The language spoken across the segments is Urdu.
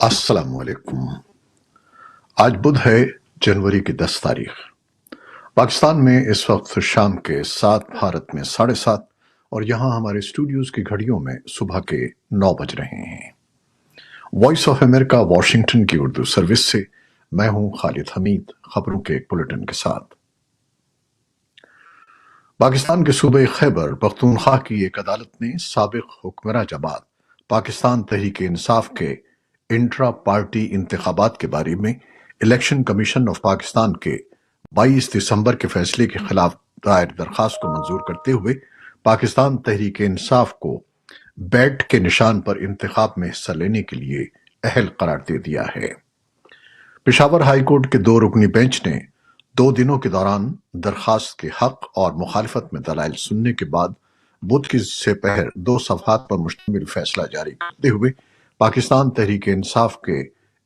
السلام علیکم۔ آج بدھ ہے، جنوری کی 10 تاریخ۔ پاکستان میں اس وقت شام کے 7، بھارت میں 7:30، اور یہاں ہمارے اسٹوڈیوز کی گھڑیوں میں صبح کے 9 بج رہے ہیں۔ وائس آف امریکہ واشنگٹن کی اردو سروس سے میں ہوں خالد حمید، خبروں کے ایک بلٹن کے ساتھ۔ پاکستان کے صوبہ خیبر پختونخوا کی ایک عدالت نے سابق حکمراں جماعت پاکستان تحریک انصاف کے انٹرا پارٹی انتخابات کے بارے میں الیکشن کمیشن آف پاکستان کے 22 دسمبر کے فیصلے کے خلاف دائر درخواست کو منظور کرتے ہوئے پاکستان تحریک انصاف کو بیٹ کے نشان پر انتخاب میں حصہ لینے کے لیے اہل قرار دے دیا ہے۔ پشاور ہائی کورٹ کے 2 رکنی بینچ نے 2 دنوں کے دوران درخواست کے حق اور مخالفت میں دلائل سننے کے بعد بدھ کی سپہر 2 صفحات پر مشتمل فیصلہ جاری کرتے ہوئے پاکستان تحریک انصاف کے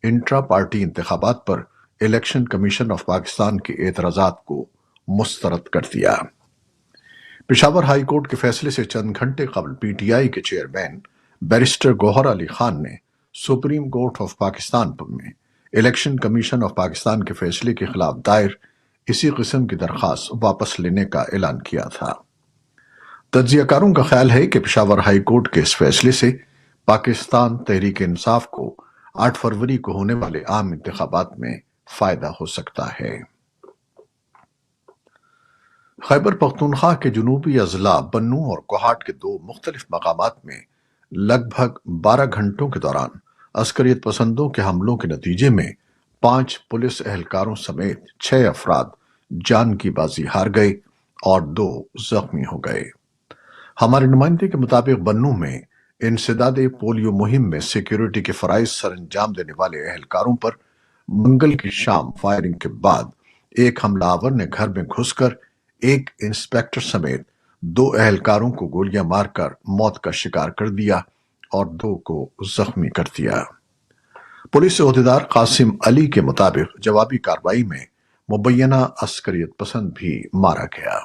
انٹرا پارٹی انتخابات پر الیکشن کمیشن آف پاکستان کے اعتراضات کو مسترد کر دیا۔ پشاور ہائی کورٹ کے فیصلے سے چند گھنٹے قبل پی ٹی آئی کے چیئرمین بیرسٹر گوہر علی خان نے سپریم کورٹ آف پاکستان میں الیکشن کمیشن آف پاکستان کے فیصلے کے خلاف دائر اسی قسم کی درخواست واپس لینے کا اعلان کیا تھا۔ تجزیہ کاروں کا خیال ہے کہ پشاور ہائی کورٹ کے اس فیصلے سے پاکستان تحریک انصاف کو 8 فروری کو ہونے والے عام انتخابات میں فائدہ ہو سکتا ہے۔ خیبر پختونخوا کے جنوبی اضلاع بنوں اور کوہاٹ کے 2 مختلف مقامات میں لگ بھگ 12 گھنٹوں کے دوران عسکریت پسندوں کے حملوں کے نتیجے میں 5 پولیس اہلکاروں سمیت 6 افراد جان کی بازی ہار گئے اور 2 زخمی ہو گئے۔ ہمارے نمائندے کے مطابق بنوں میں انسداد پولیو مہم میں سیکیورٹی کے فرائض سر انجام دینے والے اہلکاروں پر منگل کی شام فائرنگ کے بعد ایک حملہ آور نے گھر میں گھس کر ایک انسپیکٹر سمیت 2 اہلکاروں کو گولیاں مار کر موت کا شکار کر دیا اور 2 کو زخمی کر دیا۔ پولیس عہدیدار قاسم علی کے مطابق جوابی کارروائی میں مبینہ عسکریت پسند بھی مارا گیا۔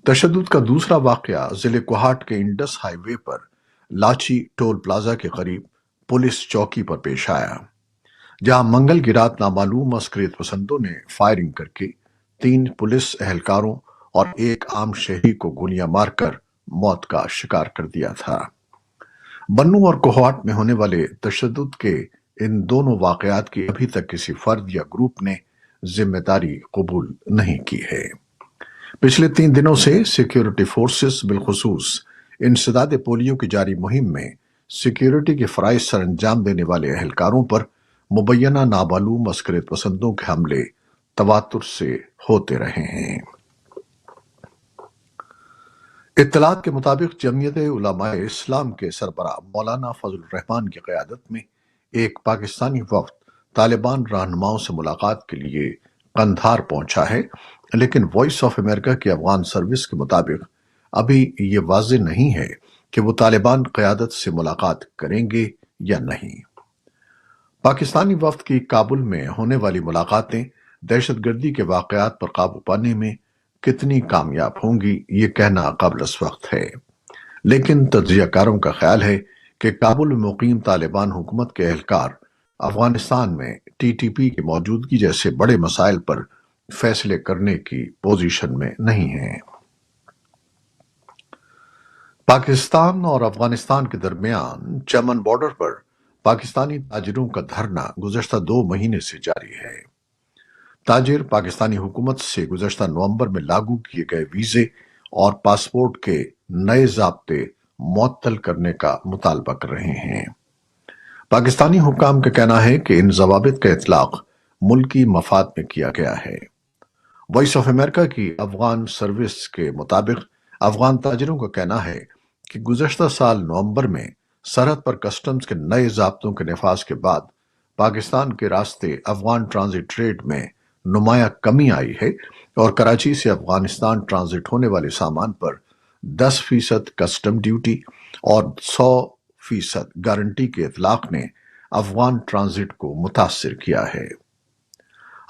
تشدد کا دوسرا واقعہ ضلع کوہاٹ کے انڈس ہائی وے پر لاچی ٹول پلازا کے قریب پولیس چوکی پر پیش آیا، جہاں منگل کی رات نامعلوم عسکریت پسندوں نے فائرنگ کر کے 3 پولیس اہلکاروں اور ایک عام شہری کو گولیاں مار کر موت کا شکار کر دیا تھا۔ بنوں اور کوہاٹ میں ہونے والے تشدد کے ان دونوں واقعات کی ابھی تک کسی فرد یا گروپ نے ذمہ داری قبول نہیں کی ہے۔ پچھلے 3 دنوں سے سیکیورٹی فورسز بالخصوص انسداد پولیو کی جاری مہم میں سیکیورٹی کے فرائض سر انجام دینے والے اہلکاروں پر مبینہ نامعلوم عسکریت پسندوں کے حملے تواتر سے ہوتے رہے ہیں۔ اطلاعات کے مطابق جمعیت علماء اسلام کے سربراہ مولانا فضل الرحمان کی قیادت میں ایک پاکستانی وفد طالبان رہنماؤں سے ملاقات کے لیے قندھار پہنچا ہے، لیکن وائس آف امریکہ کی افغان سروس کے مطابق ابھی یہ واضح نہیں ہے کہ وہ طالبان قیادت سے ملاقات کریں گے یا نہیں۔ پاکستانی وفد کی کابل میں ہونے والی ملاقاتیں دہشت گردی کے واقعات پر قابو پانے میں کتنی کامیاب ہوں گی یہ کہنا قابل وقت ہے، لیکن تجزیہ کاروں کا خیال ہے کہ کابل میں مقیم طالبان حکومت کے اہلکار افغانستان میں ٹی ٹی پی کی موجودگی جیسے بڑے مسائل پر فیصلے کرنے کی پوزیشن میں نہیں ہیں۔ پاکستان اور افغانستان کے درمیان چمن بارڈر پر پاکستانی تاجروں کا دھرنا گزشتہ 2 مہینے سے جاری ہے۔ تاجر پاکستانی حکومت سے گزشتہ نومبر میں لاگو کیے گئے ویزے اور پاسپورٹ کے نئے ضابطے معطل کرنے کا مطالبہ کر رہے ہیں۔ پاکستانی حکام کا کہنا ہے کہ ان ضوابط کا اطلاق ملکی مفاد میں کیا گیا ہے۔ وائس آف امریکہ کی افغان سروس کے مطابق افغان تاجروں کا کہنا ہے کہ گزشتہ سال نومبر میں سرحد پر کسٹمز کے نئے ضابطوں کے نفاذ کے بعد پاکستان کے راستے افغان ٹرانزٹ ٹریڈ میں نمایاں کمی آئی ہے اور کراچی سے افغانستان ٹرانزٹ ہونے والے سامان پر 10% کسٹم ڈیوٹی اور 100% گارنٹی کے اطلاق نے افغان ٹرانزٹ کو متاثر کیا ہے۔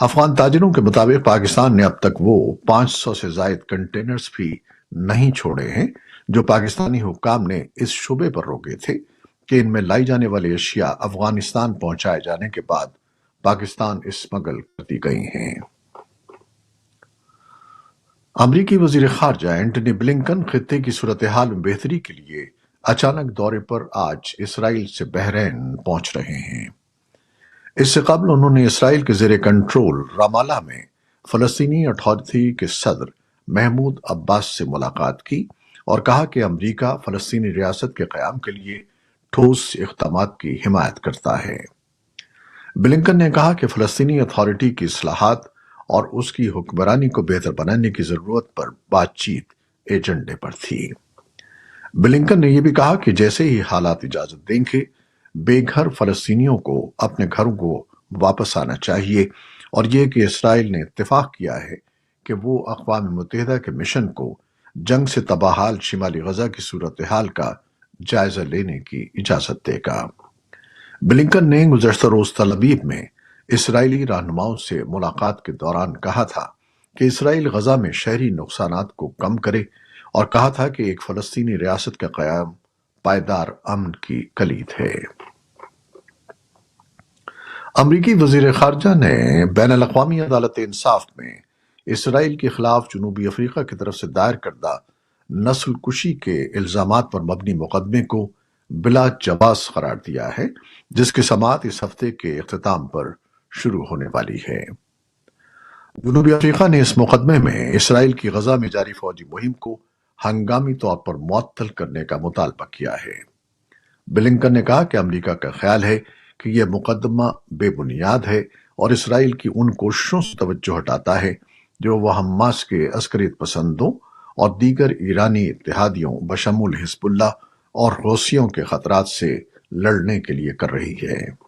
افغان تاجروں کے مطابق پاکستان نے اب تک وہ 500 سے زائد کنٹینرز بھی نہیں چھوڑے ہیں جو پاکستانی حکام نے اس شبے پر روکے تھے کہ ان میں لائی جانے والی اشیاء افغانستان پہنچائے جانے کے بعد پاکستان اسمگل کر دی گئی ہیں۔ امریکی وزیر خارجہ اینٹنی بلنکن خطے کی صورتحال میں بہتری کے لیے اچانک دورے پر آج اسرائیل سے بحرین پہنچ رہے ہیں۔ اس سے قبل انہوں نے اسرائیل کے زیر کنٹرول رام اللہ میں فلسطینی اتھارٹی کے صدر محمود عباس سے ملاقات کی اور کہا کہ امریکہ فلسطینی ریاست کے قیام کے لیے ٹھوس اقدامات کی حمایت کرتا ہے۔ بلنکن نے کہا کہ فلسطینی اتھارٹی کی اصلاحات اور اس کی حکمرانی کو بہتر بنانے کی ضرورت پر بات چیت ایجنڈے پر تھی۔ بلنکن نے یہ بھی کہا کہ جیسے ہی حالات اجازت دیں گے بے گھر فلسطینیوں کو اپنے گھروں کو واپس آنا چاہیے، اور یہ کہ اسرائیل نے اتفاق کیا ہے کہ وہ اقوام متحدہ کے مشن کو جنگ سے تباہ شمالی غزہ کی صورتحال کا جائزہ لینے کی اجازت دے گا۔ بلنکن نے گزشتہ روز تل ابیب میں اسرائیلی رہنماؤں سے ملاقات کے دوران کہا تھا کہ اسرائیل غزہ میں شہری نقصانات کو کم کرے اور کہا تھا کہ ایک فلسطینی ریاست کا قیام پائیدار امن کی کلید ہے۔ امریکی وزیر خارجہ نے بین الاقوامی عدالت انصاف میں اسرائیل کے خلاف جنوبی افریقہ کی طرف سے دائر کردہ نسل کشی کے الزامات پر مبنی مقدمے کو بلا جواز قرار دیا ہے، جس کی سماعت اس ہفتے کے اختتام پر شروع ہونے والی ہے۔ جنوبی افریقہ نے اس مقدمے میں اسرائیل کی غزہ میں جاری فوجی مہم کو ہنگامی طور پر معطل کرنے کا مطالبہ کیا ہے۔ بلنکن نے کہا کہ امریکہ کا خیال ہے کہ یہ مقدمہ بے بنیاد ہے اور اسرائیل کی ان کوششوں سے توجہ ہٹاتا ہے جو وہ حماس کے عسکریت پسندوں اور دیگر ایرانی اتحادیوں بشمول حزب اللہ اور حوثیوں کے خطرات سے لڑنے کے لیے کر رہی ہے۔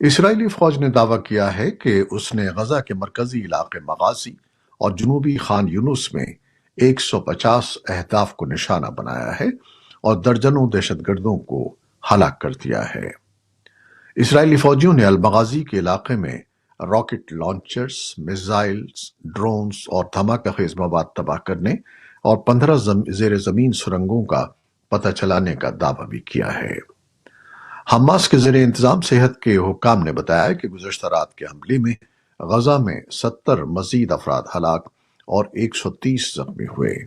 اسرائیلی فوج نے دعویٰ کیا ہے کہ اس نے غزہ کے مرکزی علاقے مغازی اور جنوبی خان یونس میں 150 اہداف کو نشانہ بنایا ہے اور درجنوں دہشت گردوں کو ہلاک کر دیا ہے۔ اسرائیلی فوجیوں نے المغازی کے علاقے میں راکٹ لانچرز، میزائلز، ڈرونز اور دھماکہ خیز مواد تباہ کرنے اور 15 زیر زمین سرنگوں کا پتہ چلانے کا دعویٰ بھی کیا ہے۔ حماس کے زیر انتظام صحت کے حکام نے بتایا کہ گزشتہ رات کے حملے میں غزہ میں 70 مزید افراد ہلاک اور 130 زخمی ہوئے۔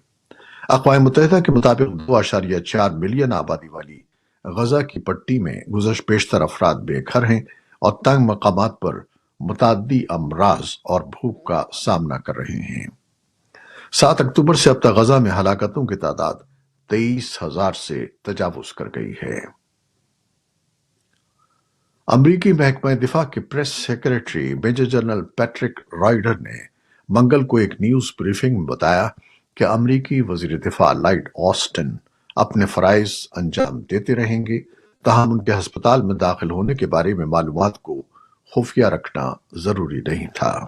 اقوام متحدہ کے مطابق 2.4 ملین آبادی والی غزہ کی پٹی میں بیشتر افراد بے گھر ہیں اور تنگ مقامات پر متعدی امراض اور بھوک کا سامنا کر رہے ہیں۔ 7 اکتوبر سے اب تک غزہ میں ہلاکتوں کی تعداد 23,000 سے تجاوز کر گئی ہے۔ امریکی محکمہ دفاع کے press secretary major general Patrick Ryder نے منگل کو ایک نیوز بریفنگ میں بتایا کہ امریکی وزیر دفاع لائیڈ آسٹن اپنے فرائض انجام دیتے رہیں گے، تاہم ان کے ہسپتال میں داخل ہونے کے بارے میں معلومات کو خفیہ رکھنا ضروری نہیں تھا۔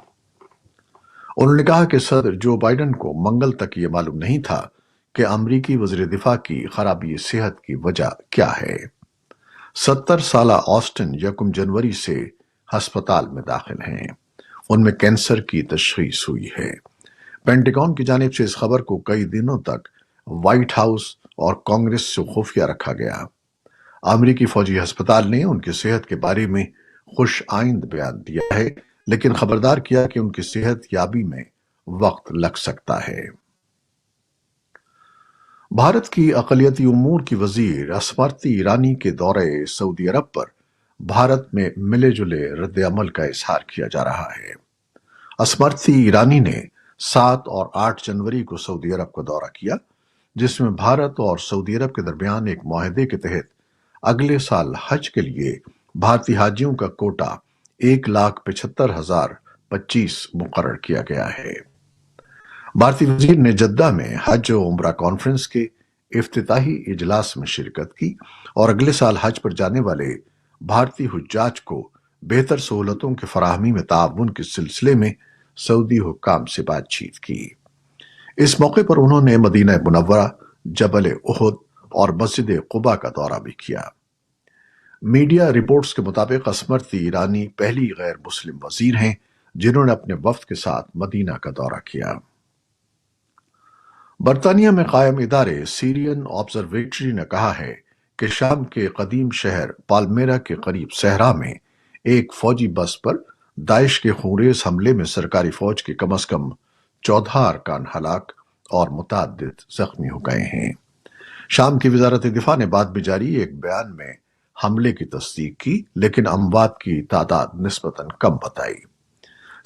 انہوں نے کہا کہ صدر جو بائیڈن کو منگل تک یہ معلوم نہیں تھا کہ امریکی وزیر دفاع کی خرابی صحت کی وجہ کیا ہے۔ 70 سالہ آسٹن 1 جنوری سے ہسپتال میں داخل ہیں۔ ان میں کینسر کی تشخیص ہوئی ہے۔ پینٹاگون کی جانب سے اس خبر کو کئی دنوں تک وائٹ ہاؤس اور کانگریس سے خفیہ رکھا گیا۔ امریکی فوجی ہسپتال نے ان کی صحت کے بارے میں خوش آئند بیان دیا ہے، لیکن خبردار کیا کہ ان کی صحت یابی میں وقت لگ سکتا ہے۔ بھارت کی اقلیتی امور کی وزیر اسمرتی ایرانی کے دورہ سعودی عرب پر بھارت میں ملے جلے رد عمل کا اظہار کیا جا رہا ہے۔ اسمرتی ایرانی نے 7 اور 8 جنوری کو سعودی عرب کا دورہ کیا، جس میں بھارت اور سعودی عرب کے درمیان ایک معاہدے کے تحت اگلے سال حج کے لیے بھارتی حاجیوں کا کوٹا 1,75,025 مقرر کیا گیا ہے۔ بھارتی وزیر نے جدہ میں حج و عمرہ کانفرنس کے افتتاحی اجلاس میں شرکت کی اور اگلے سال حج پر جانے والے بھارتی حجاج کو بہتر سہولتوں کی فراہمی میں تعاون کے سلسلے میں سعودی حکام سے بات چیت کی۔ اس موقع پر انہوں نے مدینہ منورہ، جبل احد اور مسجد قباء کا دورہ بھی کیا۔ میڈیا رپورٹس کے مطابق اسمرتی ایرانی پہلی غیر مسلم وزیر ہیں جنہوں نے اپنے وفد کے ساتھ مدینہ کا دورہ کیا۔ برطانیہ میں قائم ادارے سیرین آبزرویٹری نے کہا ہے کہ شام کے قدیم شہر پالمیرا کے قریب صحرا میں ایک فوجی بس پر داعش کے خونریز حملے میں سرکاری فوج کے کم از کم 14 ارکان ہلاک اور متعدد زخمی ہو گئے ہیں۔ شام کی وزارت دفاع نے بعد میں جاری ایک بیان میں حملے کی تصدیق کی، لیکن اموات کی تعداد نسبتاً کم بتائی۔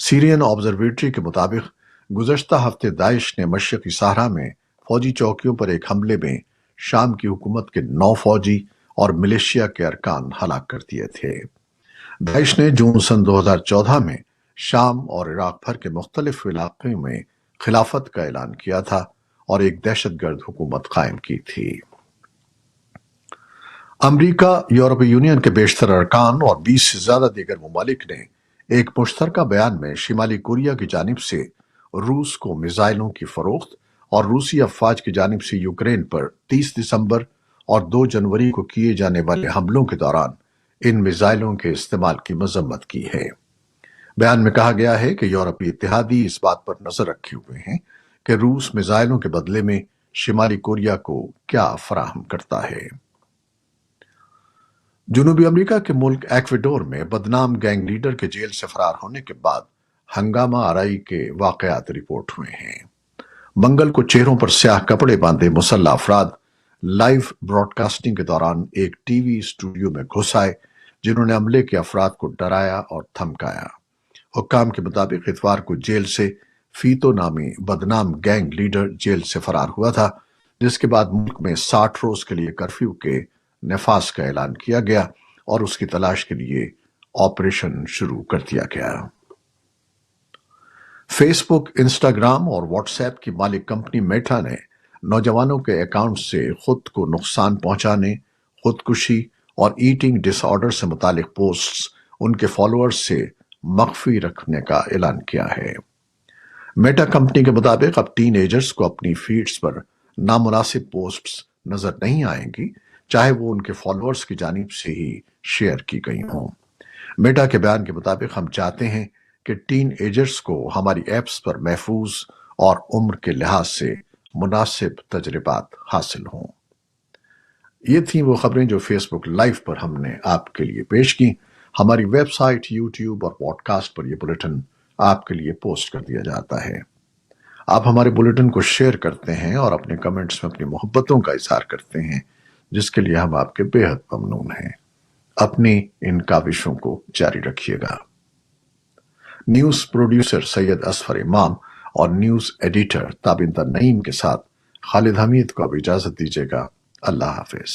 سیرین آبزرویٹری کے مطابق گزشتہ ہفتے داعش نے مشرقی صحرا میں فوجی چوکیوں پر ایک حملے میں شام کی حکومت کے 9 فوجی اور ملیشیا کے ارکان ہلاک کر دیے تھے۔ داعش نے جون سن 2014 میں شام اور عراق بھر کے مختلف علاقوں میں خلافت کا اعلان کیا تھا اور ایک دہشت گرد حکومت قائم کی تھی۔ امریکہ، یورپی یونین کے بیشتر ارکان اور 20 سے زیادہ دیگر ممالک نے ایک مشترکہ بیان میں شمالی کوریا کی جانب سے روس کو میزائلوں کی فروخت اور روسی افواج کی جانب سے یوکرین پر 30 دسمبر اور 2 جنوری کو کیے جانے والے حملوں کے دوران ان میزائلوں کے استعمال کی مذمت کی ہے۔ بیان میں کہا گیا ہے کہ یورپی اتحادی اس بات پر نظر رکھے ہوئے ہیں کہ روس میزائلوں کے بدلے میں شمالی کوریا کو کیا فراہم کرتا ہے۔ جنوبی امریکہ کے ملک ایکواڈور میں بدنام گینگ لیڈر کے جیل سے فرار ہونے کے بعد ہنگامہ آرائی کے واقعات رپورٹ ہوئے ہیں۔ منگل کو چہروں پر سیاہ کپڑے باندھے مسلح افراد لائیو براڈ کاسٹنگ کے دوران ایک ٹی وی اسٹوڈیو میں گھس آئے، جنہوں نے عملے کے افراد کو ڈرایا اور دھمکایا۔ حکام کے مطابق اتوار کو جیل سے فیتو نامی بدنام گینگ لیڈر جیل سے فرار ہوا تھا، جس کے بعد ملک میں 60 روز کے لیے کرفیو کے نفاذ کا اعلان کیا گیا اور اس کی تلاش کے لیے آپریشن شروع کر دیا گیا۔ فیس بک، انسٹاگرام اور واٹس ایپ کی مالک کمپنی میٹا نے نوجوانوں کے اکاؤنٹ سے خود کو نقصان پہنچانے، خودکشی اور ایٹنگ ڈس آرڈر سے متعلق پوسٹس ان کے فالوورز سے مخفی رکھنے کا اعلان کیا ہے۔ میٹا کمپنی کے مطابق اب ٹین ایجرز کو اپنی فیڈز پر نامناسب پوسٹس نظر نہیں آئیں گی، چاہے وہ ان کے فالوورز کی جانب سے ہی شیئر کی گئی ہوں۔ میٹا کے بیان کے مطابق ہم چاہتے ہیں کہ ٹین ایجرز کو ہماری ایپس پر محفوظ اور عمر کے لحاظ سے مناسب تجربات حاصل ہوں۔ یہ تھیں وہ خبریں جو فیس بک لائیو پر ہم نے آپ کے لیے پیش کی۔ ہماری ویب سائٹ، یوٹیوب اور پوڈ کاسٹ پر یہ بلیٹن آپ کے لیے پوسٹ کر دیا جاتا ہے۔ آپ ہمارے بلیٹن کو شیئر کرتے ہیں اور اپنے کمنٹس میں اپنی محبتوں کا اظہار کرتے ہیں، جس کے لیے ہم آپ کے بے حد ممنون ہیں۔ اپنی ان کاوشوں کو جاری رکھیے گا۔ نیوز پروڈیوسر سید اصفر امام اور نیوز ایڈیٹر تابندہ نعیم کے ساتھ خالد حمید کو اب اجازت دیجیے گا۔ اللہ حافظ۔